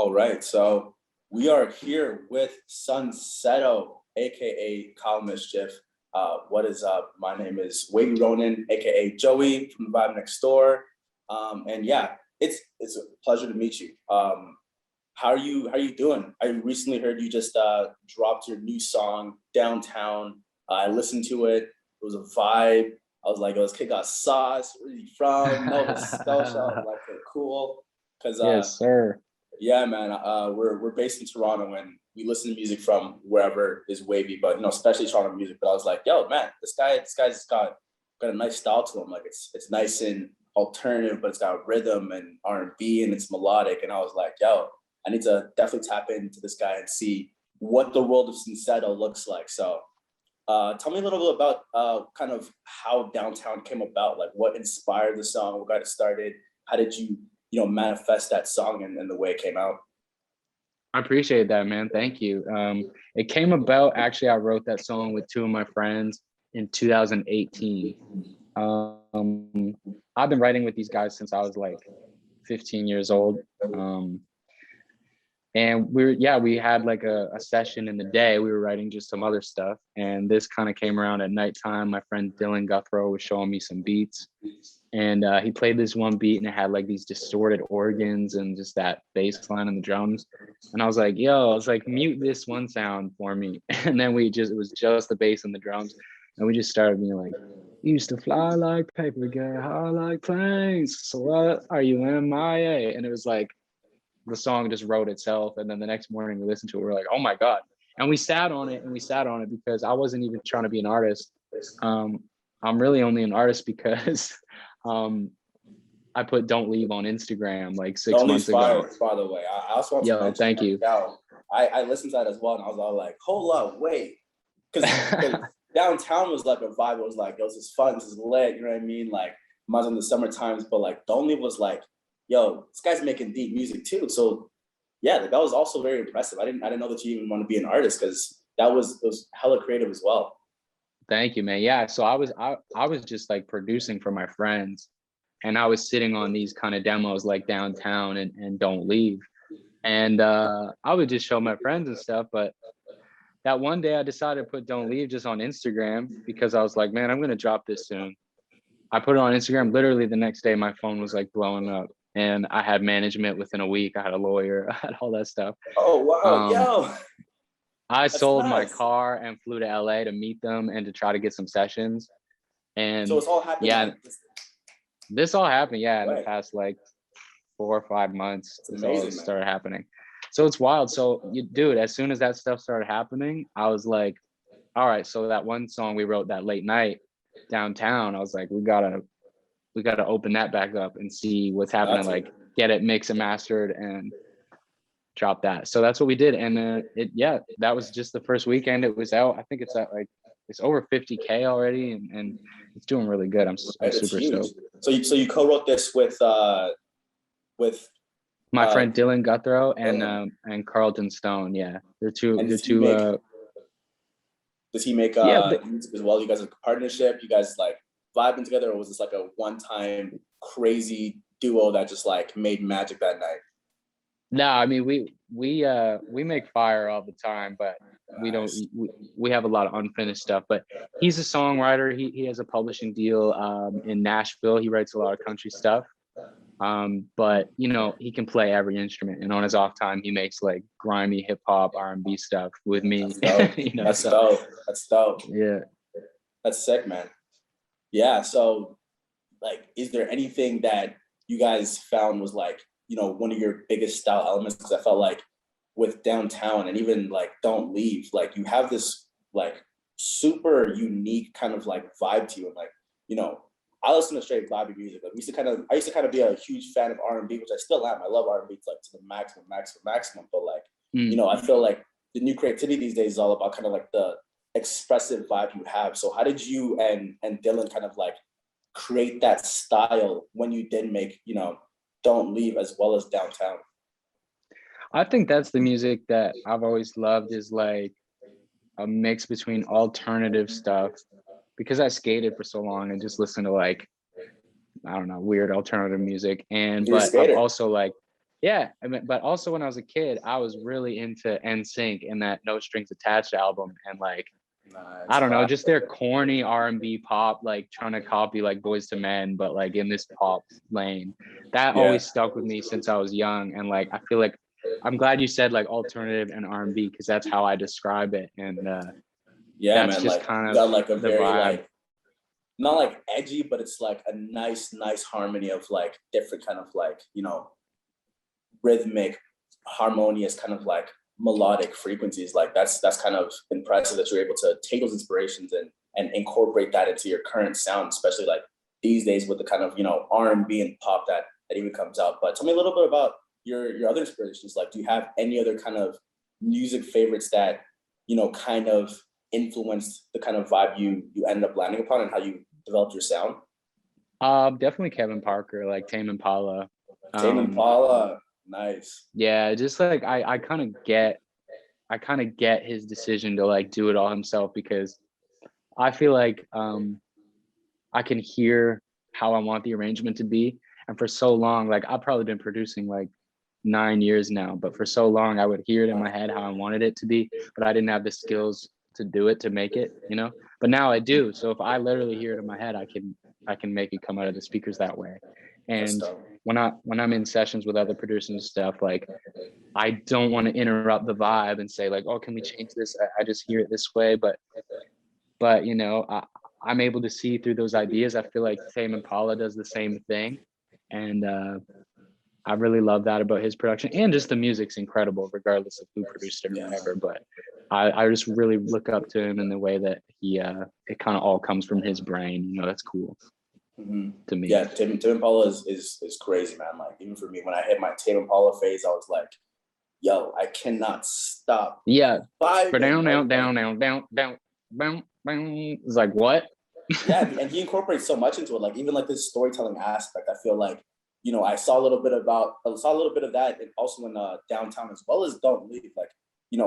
All right, so we are here with Sunsetto, aka Kyle Mischief. What is up? My name is WavyRonin, aka Joey from the Vibe Next Door. And yeah, it's a pleasure to meet you. How are you doing? I recently heard you just dropped your new song, Downtown. I listened to it. It was a vibe. I was like, oh, this kid got sauce. Where are you from? Nova Scotia. I was like, okay, cool. Because Yes, sir. yeah, man, we're based in Toronto and we listen to music from wherever is wavy, but especially Toronto music. But I was like, yo, man, this guy's got a nice style to him. Like it's nice and alternative, but it's got rhythm and R&B and it's melodic. And I was like, yo, I need to definitely tap into this guy and see what the world of Sunsetto looks like. So tell me a little bit about kind of how Downtown came about, like what inspired the song, what got it started, how did you manifest that song and the way it came out? I appreciate that, man. Thank you. It came about, actually, I wrote that song with two of my friends in 2018. I've been writing with these guys since I was like 15 years old. And we had like a session in the day. We were writing just some other stuff. And this kind of came around at nighttime. My friend Dylan Guthrow was showing me some beats. And he played this one beat and it had like these distorted organs and just that bass line and the drums. And I was like, mute this one sound for me. And then it was just the bass and the drums. And we just started being like, used to fly like paper, get high like planes. So what are you MIA? And it was like, the song just wrote itself. And then the next morning we listened to it, we're like, oh my God. And we sat on it because I wasn't even trying to be an artist. I'm really only an artist because I put Don't Leave on Instagram like 6 months ago. By the way, I also want to mention, thank you. I listened to that as well, and I was all like, hold up, wait. Because Downtown was like a vibe. It was like, yo, this is fun, this is lit, you know what I mean? Like, mine's in the summer times, but like, Don't Leave was like, yo, this guy's making deep music too. So yeah, that was also very impressive. I didn't know that you even want to be an artist, because it was hella creative as well. Thank you, man. Yeah, so I was just like producing for my friends, and I was sitting on these kind of demos like Downtown and Don't Leave. And I would just show my friends and stuff. But that one day I decided to put Don't Leave just on Instagram because I was like, man, I'm going to drop this soon. I put it on Instagram. Literally the next day, my phone was like blowing up. And I had management within a week. I had a lawyer. I had all that stuff. Oh, wow. Yo. I sold my car and flew to LA to meet them and to try to get some sessions. And so it's all happening. Yeah, this all happened. Yeah, in the past like 4 or 5 months, this all started happening. So it's wild. So dude, as soon as that stuff started happening, I was like, all right. So that one song we wrote that late night, Downtown, I was like, we gotta open that back up and see what's happening. Like get it mixed and mastered and drop that. So that's what we did. And that was just the first weekend it was out. I think it's at like, it's over 50K already and it's doing really good. I'm super stoked. So you co-wrote this with my friend Dylan Guthrow and Carlton Stone. Yeah, they're two. Does he make music as well? You guys have a partnership? You guys like vibing together, or was this like a one-time crazy duo that just like made magic that night? No, I mean we make fire all the time, but we have a lot of unfinished stuff. But he's a songwriter. He has a publishing deal in Nashville. He writes a lot of country stuff. But he can play every instrument, and on his off time he makes like grimy hip hop R&B stuff with me. That's dope. That's dope. Yeah, that's sick, man. Yeah, so like, is there anything that you guys found was like, one of your biggest style elements? Because I felt like with Downtown and even like Don't Leave, like you have this like super unique kind of like vibe to you. And like, I listen to straight vibey music. Like I used to kind of be a huge fan of R&B, which I still am. I love R&B to like to the maximum. But like, I feel like the new creativity these days is all about kind of like the expressive vibe you have. So how did you and Dylan kind of like create that style when you did make Don't Leave as well as Downtown? I think that's the music that I've always loved, is like a mix between alternative stuff, because I skated for so long and just listened to like, I don't know, weird alternative music. But I'm also like, Yeah, I mean, but also when I was a kid, I was really into NSYNC and that No Strings Attached album, and like Nice. I don't know, just their corny R&B pop, like trying to copy like Boys to Men, but like in this pop lane. That Yeah. always stuck with me since I was young, and like I feel like I'm glad you said like alternative and R&B because that's how I describe it, and Yeah, that's man. just Like kind you of got like a the very vibe. like not like edgy, but it's like a nice harmony of like different kind of like, rhythmic, harmonious kind of like melodic frequencies. Like that's kind of impressive that you're able to take those inspirations and incorporate that into your current sound, especially like these days with the kind of R&B and pop that even comes out. But tell me a little bit about your other inspirations. Like, do you have any other kind of music favorites that kind of influenced the kind of vibe you ended up landing upon and how you developed your sound? Definitely Kevin Parker, like Tame Impala. Tame Impala, nice. Yeah, just like I kind of get his decision to like do it all himself because I feel like I can hear how I want the arrangement to be. And for so long, like I've probably been producing like 9 years now, but for so long I would hear it in my head how I wanted it to be, but I didn't have the skills to do it, to make it, but now I do. So if I literally hear it in my head, I can make it come out of the speakers that way. That's And dope. when I'm in sessions with other producers and stuff, like I don't want to interrupt the vibe and say like, oh, can we change this? I just hear it this way, but I'm able to see through those ideas. I feel like Tame Impala does the same thing, and I really love that about his production, and just the music's incredible, regardless of who produced it or Yeah. whatever. But I just really look up to him in the way that he it kind of all comes from his brain. That's cool to me. Yeah, Tame Impala is crazy, man. Like even for me, when I hit my Tame Impala phase, I was like, yo, I cannot stop. Yeah. Vibing. Down. It's like what? Yeah, and he incorporates so much into it. Like even like this storytelling aspect, I feel like I saw a little bit of that, and also in Downtown as well as Don't Leave. Like you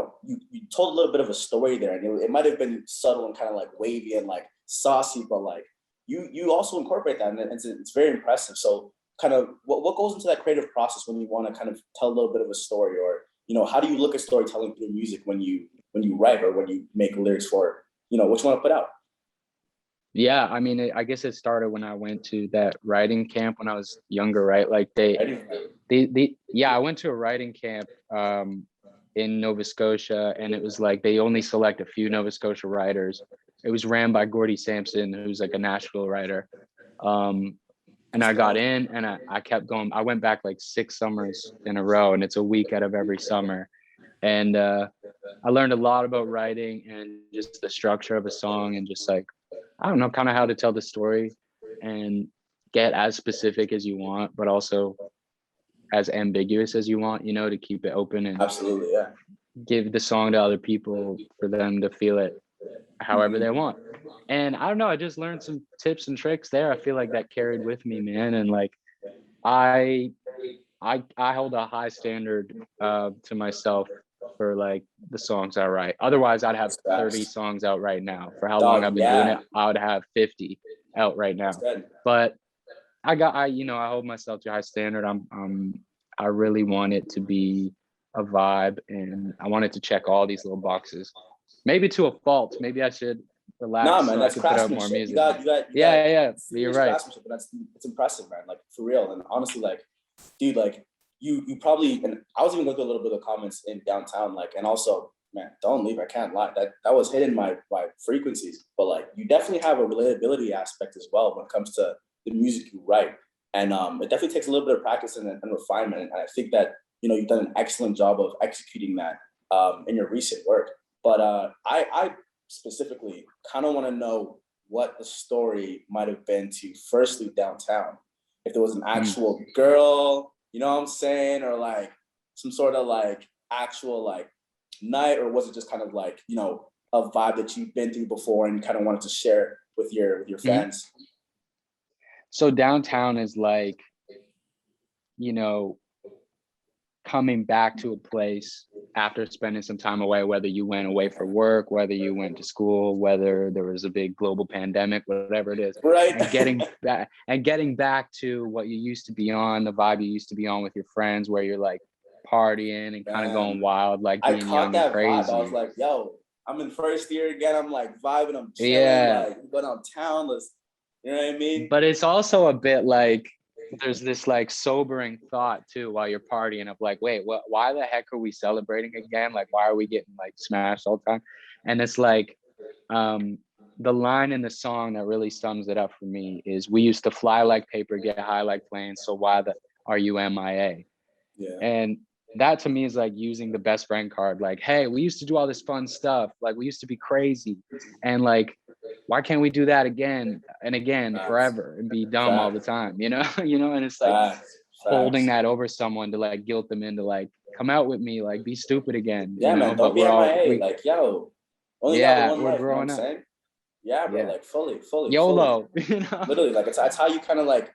told a little bit of a story there, and it might have been subtle and kind of like wavy and like saucy, but like you also incorporate that, and it's very impressive. So kind of what goes into that creative process when you want to kind of tell a little bit of a story, or how do you look at storytelling through music when you write or when you make lyrics for what you want to put out? Yeah, I mean, I guess it started when I went to that writing camp when I was younger, right? Like I went to a writing camp in Nova Scotia, and it was like they only select a few Nova Scotia writers. It was ran by Gordy Sampson, who's like a Nashville writer. And I got in, and I kept going. I went back like 6 summers in a row, and it's a week out of every summer. And I learned a lot about writing and just the structure of a song, and just like, I don't know, kind of how to tell the story and get as specific as you want, but also as ambiguous as you want, to keep it open and Absolutely, yeah. give the song to other people for them to feel it however they want. And I don't know, I just learned some tips and tricks there. I feel like that carried with me, man. And like, I hold a high standard to myself for like the songs I write. Otherwise I'd have 30 songs out right now. For how long I've been doing it, I would have 50 out right now. But I hold myself to a high standard. I really want it to be a vibe, and I want it to check all these little boxes. Maybe to a fault. Maybe I should relax. Nah, man, so that's I can put out more craftsmanship. music. Yeah. You're right. But it's impressive, man. Like for real. And honestly, like, dude, like you probably, and I was even looking at a little bit of comments in Downtown, like, and also, man, Don't Leave. I can't lie. That was hitting my frequencies. But like, you definitely have a relatability aspect as well when it comes to the music you write. And it definitely takes a little bit of practice and refinement. And I think that you've done an excellent job of executing that in your recent work. But I specifically kind of want to know what the story might have been to firstly Downtown. If there was an actual girl, you know what I'm saying, or like some sort of like actual like night, or was it just kind of like a vibe that you've been through before and kind of wanted to share with your fans? So Downtown is like, coming back to a place after spending some time away, whether you went away for work, whether you went to school, whether there was a big global pandemic, whatever it is, Right. and getting back to what you used to be on, the vibe you used to be on with your friends, where you're like partying and kind of going wild, like I being caught young that and crazy. vibe. I was like, yo, I'm in first year again. I'm like vibing, I'm chilling, Yeah. like go downtown, let's, you know what I mean? But it's also a bit like there's this like sobering thought too while you're partying of like, wait, why the heck are we celebrating again? Like, why are we getting like smashed all the time? And it's like the line in the song that really sums it up for me is, we used to fly like paper, get high like planes, so why the are you MIA? Yeah. And that to me is like using the best friend card. Like, hey, we used to do all this fun stuff. Like, we used to be crazy. And like, why can't we do that again and again forever and be dumb all the time? You know, and it's like holding that over someone to like guilt them into like, come out with me, like be stupid again. Yeah, you know? man, don't But be we're all MIA. Like, yo, only yeah, got one we're life, growing you know what I'm up. saying? Yeah, bro, Yeah. like fully. YOLO, you know? Literally, like that's how you kind of like,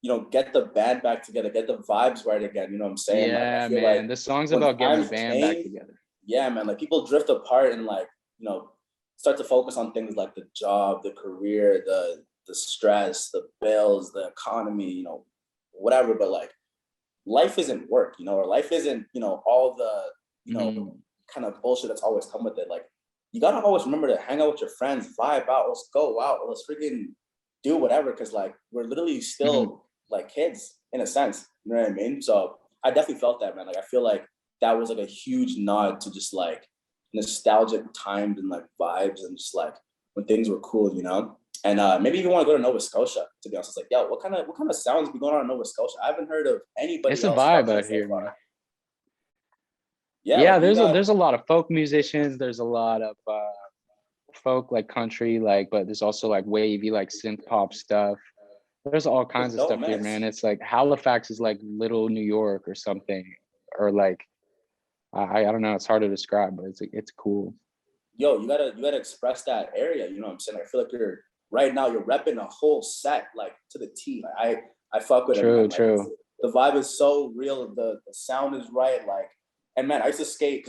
you know, get the band back together, get the vibes right again. You know what I'm saying? Yeah, like, I feel man. like The song's when about getting the times band back change, together. yeah, man, like people drift apart and like, you know, start to focus on things like the job, the career, the stress, the bills, the economy, you know, whatever. But like, life isn't work, you know, or life isn't, you know, all the, you know, kind of bullshit that's always come with it. Like, you gotta always remember to hang out with your friends, vibe out, let's go out, let's freaking do whatever, because like we're literally still like kids in a sense, you know what I mean? So I definitely felt that, man. Like, I feel like that was like a huge nod to just like nostalgic times and like vibes and just like when things were cool, you know. And maybe even want to go to Nova Scotia, to be honest. It's like, yo, what kind of sounds be going on in Nova Scotia? I haven't heard of anybody It's a else vibe talking out so here, far. man. Yeah, Yeah, like there's a lot of folk musicians. There's a lot of folk, like country, like, but there's also like wavy, like synth pop stuff. There's all kinds of dope stuff here, mix. man. It's like Halifax is like little New York or something, or like I don't know. It's hard to describe, but it's cool. Yo, you gotta express that area. You know what I'm saying? I feel like you're repping a whole set like to the T. Like, I fuck with it. Man. Like, True. the vibe is so real. The sound is right. Like, and man, I used to skate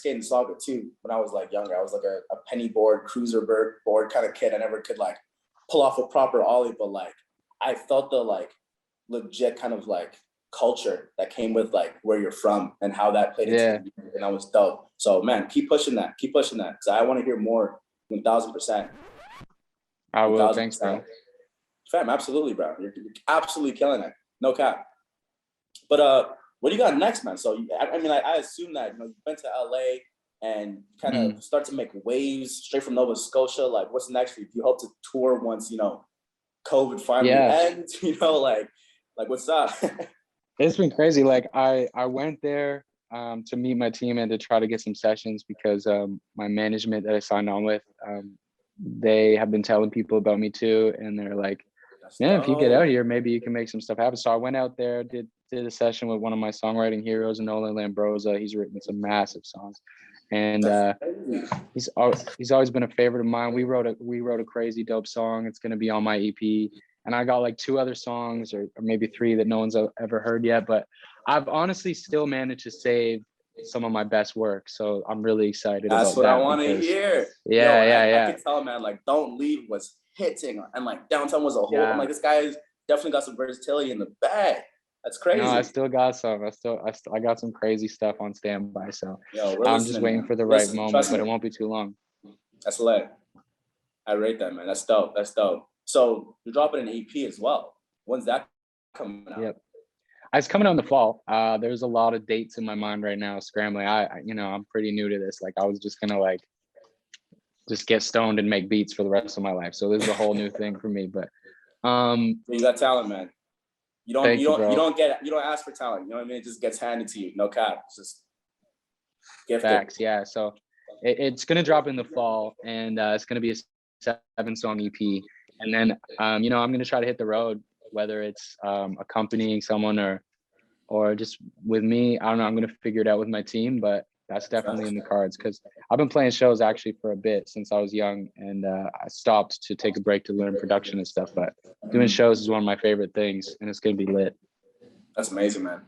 in Saga too when I was like younger. I was like a penny board, cruiser board kind of kid. I never could like pull off a proper ollie, but like I felt the like legit kind of like culture that came with like where you're from and how that played into the music, and that was dope. So man, keep pushing that because I want to hear more. 1000%. I will. Thanks, bro. Fam, absolutely, bro. You're absolutely killing it. No cap. But what do you got next, man? So I mean, I assume that, you know, you've been to LA and kind of start to make waves straight from Nova Scotia. Like, what's next for you? Do you hope to tour once, you know, COVID finally ends? You know, like what's up? It's been crazy. Like I went there to meet my team and to try to get some sessions because my management that I signed on with, they have been telling people about me too, and they're like, "Man, if you get out here, maybe you can make some stuff happen." So I went out there, did a session with one of my songwriting heroes, Nolan Lambrosa. He's written some massive songs, and he's always been a favorite of mine. We wrote a crazy dope song. It's gonna be on my EP. And I got like 2 other songs or maybe 3 that no one's ever heard yet. But I've honestly still managed to save some of my best work. So I'm really excited about that. That's what I want to hear. Yeah. I can tell, man, like Don't Leave was hitting and like Downtown was a whole, I'm like, this guy's definitely got some versatility in the bag. That's crazy. No, I still got some. I got some crazy stuff on standby. So I'm just waiting for the right moment, but it won't be too long. That's lit. I rate that, man. That's dope. So you're dropping an EP as well. When's that coming out? Yep. It's coming out in the fall. There's a lot of dates in my mind right now, scrambling. I'm pretty new to this. Like, I was just gonna like just get stoned and make beats for the rest of my life. So this is a whole new thing for me. But you got talent, man. You don't ask for talent. You know what I mean? It just gets handed to you. No cap. It's just gifted. Facts. Yeah. So it's gonna drop in the fall, and it's gonna be a 7-song EP. And then, I'm going to try to hit the road, whether it's accompanying someone or just with me. I don't know. I'm going to figure it out with my team, but that's definitely in the cards because I've been playing shows actually for a bit since I was young, and I stopped to take a break to learn production and stuff. But doing shows is one of my favorite things, and it's going to be lit. That's amazing, man.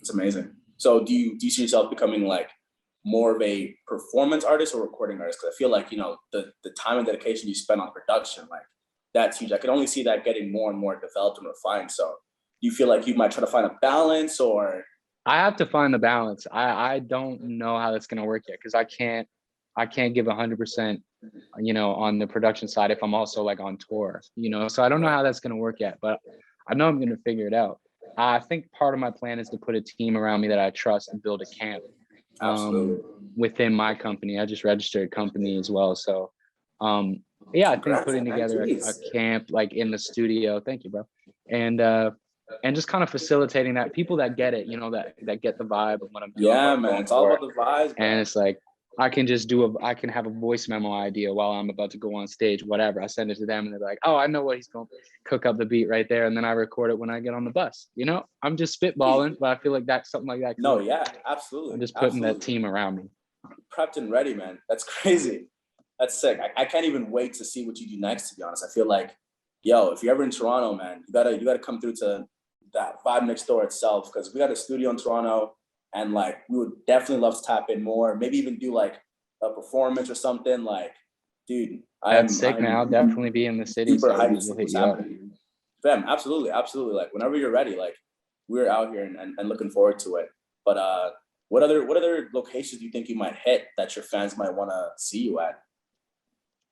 It's amazing. So do you see yourself becoming like more of a performance artist or recording artist? Because I feel like, you know, the time and dedication you spend on production, like that's huge. I can only see that getting more and more developed and refined. So do you feel like you might try to find a balance, or? I have to find the balance. I don't know how that's gonna work yet, because I can't give 100%, you know, on the production side if I'm also like on tour, you know. So I don't know how that's gonna work yet, but I know I'm gonna figure it out. I think part of my plan is to put a team around me that I trust and build a camp within my company. I just registered a company as well. So yeah, I think putting together a camp like in the studio, thank you, bro. And just kind of facilitating that, people that get it, you know, that get the vibe of what I'm doing. Yeah, man, it's all about the vibes, and it's like I can have a voice memo idea while I'm about to go on stage, whatever. I send it to them and they're like, oh, I know what he's going to cook up the beat right there. And then I record it when I get on the bus. You know, I'm just spitballing, but I feel like that's something like that. No, yeah, absolutely. I'm just putting that team around me. Prepped and ready, man. That's crazy. That's sick. I can't even wait to see what you do next, to be honest. I feel like, yo, if you're ever in Toronto, man, you gotta come through to that Vibe Next Door itself, because we got a studio in Toronto. And like, we would definitely love to tap in more, maybe even do like a performance or something. Like, dude, that's sick, man. I'll definitely be in the city. Super hyped to see what's happening. Fam, absolutely, absolutely. Like, whenever you're ready, like, we're out here and looking forward to it. But what other locations do you think you might hit that your fans might want to see you at?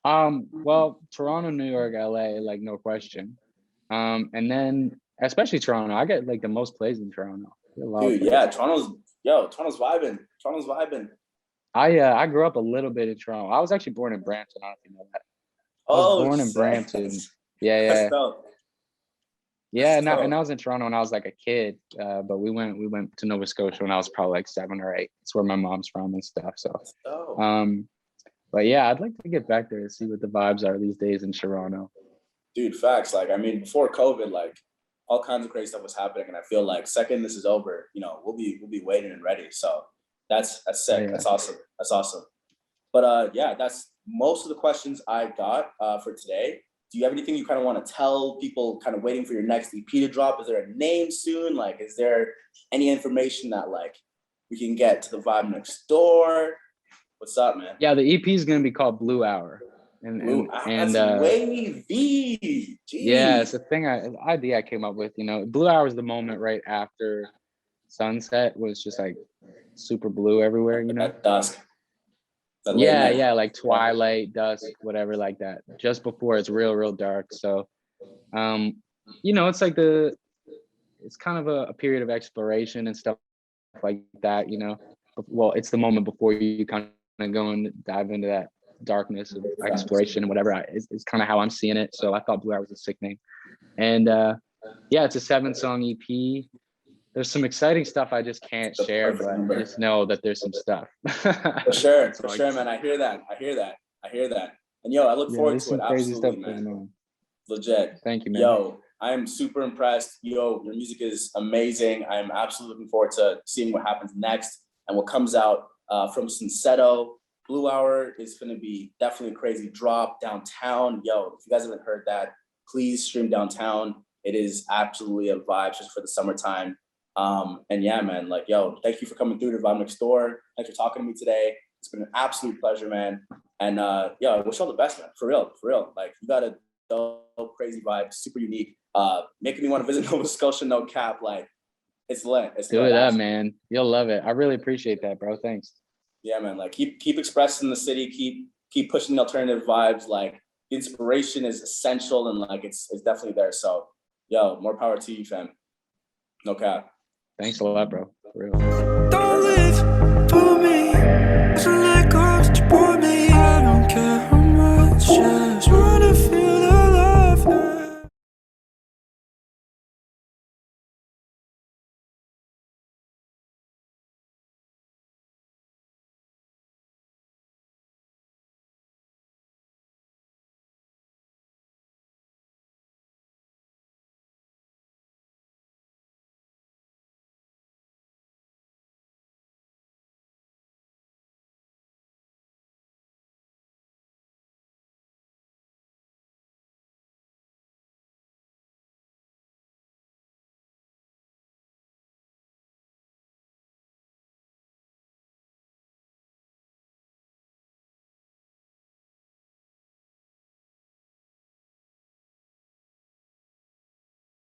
Well, Toronto, New York, LA, like no question. And then especially Toronto, I get like the most plays in Toronto. Dude, yeah, Toronto's vibing. Toronto's vibing. I grew up a little bit in Toronto. I was actually born in Brampton. I don't know if you know that. I was born in Brampton. Yeah. Yeah, and I was in Toronto when I was like a kid. But we went to Nova Scotia when I was probably like 7 or 8. It's where my mom's from and stuff. So but yeah, I'd like to get back there to see what the vibes are these days in Toronto. Dude, facts. Like, I mean, before COVID, like, all kinds of crazy stuff was happening, and I feel like second this is over, you know, we'll be waiting and ready. So that's sick. Yeah. That's awesome. But yeah, that's most of the questions I got for today. Do you have anything you kind of want to tell people kind of waiting for your next EP to drop? Is there a name soon? Like, is there any information that like we can get to the Vibe Next Door? What's up, man? Yeah, the EP is gonna be called Blue Hour. And wavy. Yeah, it's a thing. Idea I came up with. You know, Blue Hour is the moment right after sunset was just like super blue everywhere. You know, at dusk. Yeah, like twilight, dusk, whatever, like that. Just before it's real dark. So, you know, it's like it's kind of a period of exploration and stuff like that. You know, well, it's the moment before you kind of go and dive into that darkness of exploration and whatever. It's kind of how I'm seeing it. So I thought Blue Hour was a sick name. And yeah, it's a 7-song EP. There's some exciting stuff I just can't share, but just know that there's some stuff. For sure, man. I hear that. And yo, I look forward to it. Absolutely, man. Legit. Thank you, man. Yo, I am super impressed. Yo, your music is amazing. I'm absolutely looking forward to seeing what happens next and what comes out from Sunsetto. Blue Hour is going to be definitely a crazy drop. Downtown, yo, if you guys haven't heard that, please stream Downtown. It is absolutely a vibe just for the summertime. And yeah, man, like, yo, thank you for coming through to Vibe Next Door. Thanks for talking to me today. It's been an absolute pleasure, man. And yeah, I wish you all the best, man. For real. Like, you got a dope, crazy vibe, super unique. Making me want to visit Nova Scotia, no cap. Like, it's lit. Do it up, man. You'll love it. I really appreciate that, bro. Thanks. Yeah, man. Like, keep expressing the city. Keep pushing the alternative vibes. Like, the inspiration is essential, and like, it's definitely there. So, yo, more power to you, fam. No cap. Thanks a lot, bro. For real.